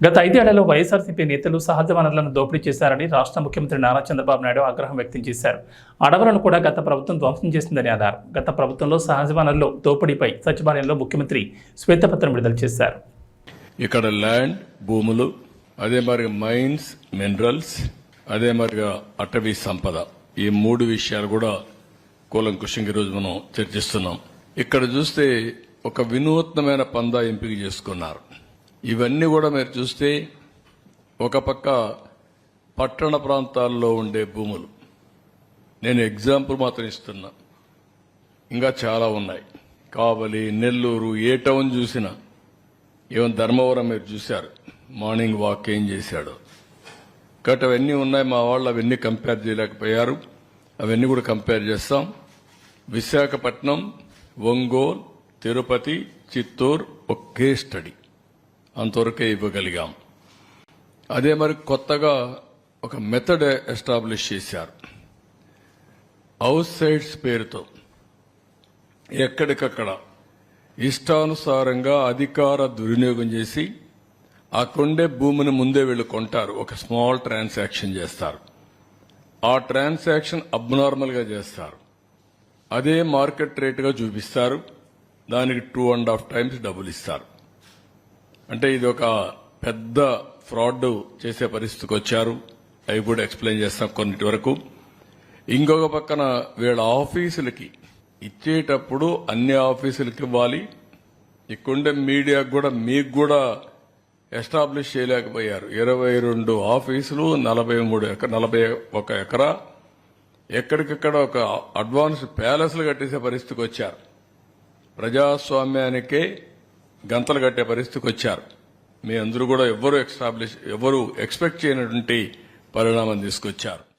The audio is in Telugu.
గత 5 ఏళ్లలో వైఎస్ఆర్సీపీ నేతలు సహజ వనరులను దోపిడీ చేశారని రాష్ట్ర ముఖ్యమంత్రి నారా చంద్రబాబు నాయుడు ఆగ్రహం వ్యక్తం చేశారు. అడవులను కూడా గత ప్రభుత్వం ధ్వంసం చేసిందని అన్నారు. గత ప్రభుత్వంలో సహజ వనరుల దోపిడీపై సచివాలయంలో ముఖ్యమంత్రి శ్వేతపత్రం విడుదల చేశారు. ఇక్కడ ల్యాండ్, భూములు, అదే మరి మైన్స్, మినరల్స్, అదే మరిగా అటవీ సంపద, ఈ 3 విషయాలు కూడా కూలంకుషంగా ఈరోజు మనం చర్చిస్తున్నాం. ఇక్కడ చూస్తే ఒక వినూత్నమైన పందా ఎంపిక చేసుకున్నారు. ఇవన్నీ కూడా మీరు చూస్తే ఒక పక్క పట్టణ ప్రాంతాల్లో ఉండే భూములు, నేను ఎగ్జాంపుల్ మాత్రం ఇస్తున్నా, ఇంకా చాలా ఉన్నాయి. కావలి, నెల్లూరు, ఏ టౌన్ చూసినా, ఈవెన్ ధర్మవరం మీరు చూశారు, మార్నింగ్ వాక్ ఏం చేశాడు. కాబట్టి అవన్నీ ఉన్నాయి. మా వాళ్ళు అవన్నీ కంపేర్ చేయలేకపోయారు. అవన్నీ కూడా కంపేర్ చేస్తాం. విశాఖపట్నం, ఒంగోలు, తిరుపతి, చిత్తూరు ఒకే స్టడీ, అంతవరకే ఇవ్వగలిగాం. అదే మరి కొత్తగా ఒక మెథడ్ ఎస్టాబ్లిష్ చేశారు. హౌస్ సైట్స్ పేరుతో ఎక్కడికక్కడ ఇష్టానుసారంగా అధికార దుర్వినియోగం చేసి ఆ కొండే భూమిని ముందే వీళ్ళు కొంటారు. ఒక స్మాల్ ట్రాన్సాక్షన్ చేస్తారు. ఆ ట్రాన్సాక్షన్ అబ్నార్మల్ గా చేస్తారు. అదే మార్కెట్ రేటుగా చూపిస్తారు. దానికి 2.5 times డబ్బులు ఇస్తారు. అంటే ఇది ఒక పెద్ద ఫ్రాడ్ చేసే పరిస్థితికి వచ్చారు. అవి కూడా ఎక్స్ప్లెయిన్ చేస్తాం కొన్నిటి వరకు. ఇంకొక పక్కన వీళ్ళ ఆఫీసులకి ఇచ్చేటప్పుడు అన్ని ఆఫీసులకి ఇవ్వాలి. ఇక్కడుండే మీడియాకు కూడా మీకు కూడా ఎస్టాబ్లిష్ చేయలేకపోయారు. 22 ఆఫీసులు, 41 ఎకరా, ఎక్కడికక్కడ ఒక అడ్వాన్స్ ప్యాలెస్లు కట్టేసే పరిస్థితికి వచ్చారు. ప్రజాస్వామ్యానికే గంతలు కట్టే పరిస్థితికి వచ్చారు. మీ అందరూ కూడా ఎవరు ఎక్స్పెక్ట్ చేయనటువంటి పరిణామం తీసుకొచ్చారు.